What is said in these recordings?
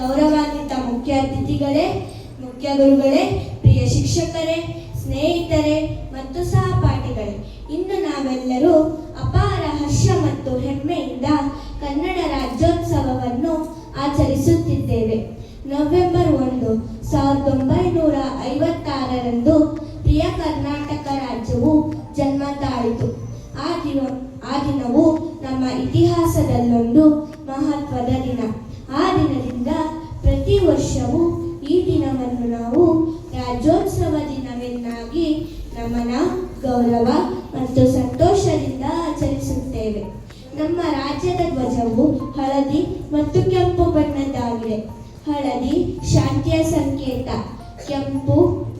ಗೌರವಾನ್ವಿತ ಮುಖ್ಯ ಅತಿಥಿಗಳೇ, ಮುಖ್ಯ ಗುರುಗಳೇ, ಪ್ರಿಯ ಶಿಕ್ಷಕರೇ, ಸ್ನೇಹಿತರೆ ಮತ್ತು ಸಹಪಾಠಿಗಳೇ, ಇಂದು ನಾವೆಲ್ಲರೂ ಅಪಾರ ಹರ್ಷ ಮತ್ತು ಹೆಮ್ಮೆಯಿಂದ ಕನ್ನಡ ರಾಜ್ಯೋತ್ಸವವನ್ನು ಆಚರಿಸುತ್ತಿದ್ದೇವೆ. ನವೆಂಬರ್ 1, 1956ರಂದು ಪ್ರಿಯ ಕರ್ನಾಟಕ ರಾಜ್ಯವು ಜನ್ಮ ತಾಳಿತು. ಆ ದಿನವು ನಮ್ಮ ಇತಿಹಾಸದಲ್ಲೊಂದು ಮಹತ್ವದ ದಿನ. ಆ ದಿನದಿಂದ ಪ್ರತಿ ವರ್ಷವೂ ಈ ದಿನವನ್ನು ನಾವು ರಾಜ್ಯೋತ್ಸವ ದಿನವನ್ನಾಗಿ ನಮನ, ಗೌರವ ಮತ್ತು ಸಂತೋಷದಿಂದ ಆಚರಿಸುತ್ತೇವೆ. ನಮ್ಮ ರಾಜ್ಯದ ಧ್ವಜವು ಹಳದಿ ಮತ್ತು ಕೆಂಪು ಬಣ್ಣದ್ದಾಗಿದೆ. ಹಳದಿ ಶಾಂತಿಯ ಸಂಕೇತ, ಕೆಂಪು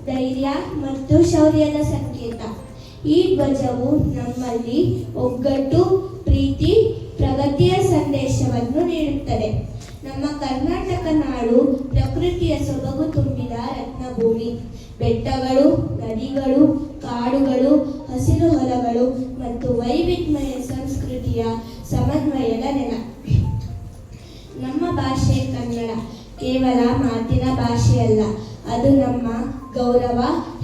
ಧೈರ್ಯ ಮತ್ತು ಶೌರ್ಯದ ಸಂಕೇತ. ಈ ಧ್ವಜವು ನಮ್ಮಲ್ಲಿ ಒಗ್ಗಟ್ಟು, ಪ್ರೀತಿ, ಪ್ರಗತಿಯ ಸಂದೇಶವನ್ನು ನೀಡುತ್ತದೆ. ನಮ್ಮ ಕರ್ನಾಟಕ ನಾಡು ಪ್ರಕೃತಿಯ ಸೊಬಗು ತುಂಬಿದ ರತ್ನಭೂಮಿ. ಬೆಟ್ಟಗಳು, ನದಿಗಳು, ಕಾಡುಗಳು, ಹಸಿರು ಹೊಲಗಳು ಮತ್ತು ವೈವಿಧ್ಯಮಯ ಸಂಸ್ಕೃತಿಯ ಸಮನ್ವಯದ ನೆಲ. ನಮ್ಮ ಭಾಷೆ ಕನ್ನಡ ಕೇವಲ ಮಾತಿನ ಭಾಷೆಯಲ್ಲ, ಅದು ನಮ್ಮ ಗೌರವ,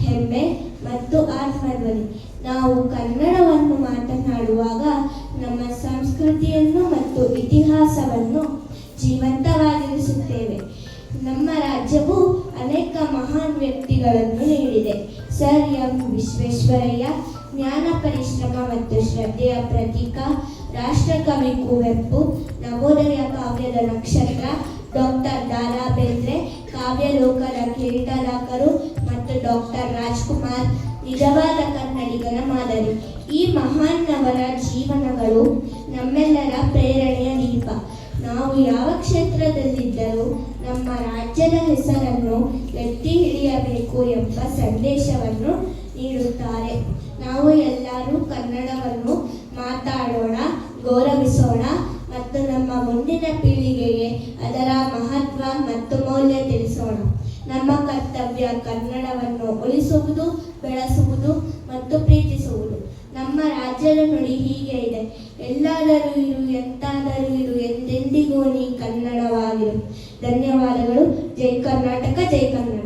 ಹೆಮ್ಮೆ ಮತ್ತು ಆತ್ಮಧ್ವನಿ. ನಾವು ಕನ್ನಡವನ್ನು ಮಾತನಾಡುವಾಗ ನಮ್ಮ ಸಂಸ್ಕೃತಿಯನ್ನು ಮತ್ತು ಇತಿಹಾಸವನ್ನು ಜೀವಂತವಾಗಿರಿಸುತ್ತೇವೆ. ನಮ್ಮ ರಾಜ್ಯವು ಅನೇಕ ಮಹಾನ್ ವ್ಯಕ್ತಿಗಳನ್ನು ನೀಡಿದೆ. ಸರ್ ಎಂ ವಿಶ್ವೇಶ್ವರಯ್ಯ ಜ್ಞಾನ, ಪರಿಶ್ರಮ ಮತ್ತು ಶ್ರದ್ಧೆಯ ಪ್ರತೀಕ, ರಾಷ್ಟ್ರಕವಿ ಕುವೆಂಪು ನವೋದಯ ಕಾವ್ಯದ ನಕ್ಷತ್ರ, ಡಾಕ್ಟರ್ ದಾರಾ ಬೇಂದ್ರೆ ಕಾವ್ಯಲೋಕದ ಕಿರೀಟದಾಕರು ಮತ್ತು ಡಾಕ್ಟರ್ ರಾಜ್ಕುಮಾರ್ ನಿಜವಾದ ಕನ್ನಡಿಗರ ಮಾದರಿ. ಈ ಮಹಾನ್ನವರ ಜೀವನಗಳು ನಮ್ಮೆಲ್ಲರ ಪ್ರೇರಣೆಯ ದೀಪ. ನಾವು ಯಾವ ಕ್ಷೇತ್ರದಲ್ಲಿದ್ದರೂ ನಮ್ಮ ರಾಜ್ಯದ ಹೆಸರನ್ನು ಎತ್ತಿ ಹಿಡಿಯಬೇಕು ಎಂಬ ಸಂದೇಶವನ್ನು ನೀಡುತ್ತಾರೆ. ನಾವು ಎಲ್ಲರೂ ಕನ್ನಡವನ್ನು ಮಾತಾಡೋಣ, ಗೌರವಿಸೋಣ ಮತ್ತು ನಮ್ಮ ಮುಂದಿನ ಪೀಳಿಗೆಗೆ ಅದರ ಮಹತ್ವ ಮತ್ತು ಮೌಲ್ಯ ತಿಳಿಸೋಣ. ನಮ್ಮ ಕರ್ತವ್ಯ ಕನ್ನಡವನ್ನು ಉಳಿಸುವುದು, ಬೆಳೆಸುವುದು ಮತ್ತು ಪ್ರೀತಿಸುವುದು. ನಮ್ಮ ರಾಜ್ಯದ ನುಡಿ ಹೀಗೆ ಇದೆ: ಎಲ್ಲಾದರೂ ಇರು, ಎಂತಾದರೂ ಇರು, ಎಂದೆಂದಿಗೂ ನೀ ಕನ್ನಡವಾಗಿರು. ಧನ್ಯವಾದಗಳು. ಜೈ ಕರ್ನಾಟಕ, ಜೈ ಕನ್ನಡ.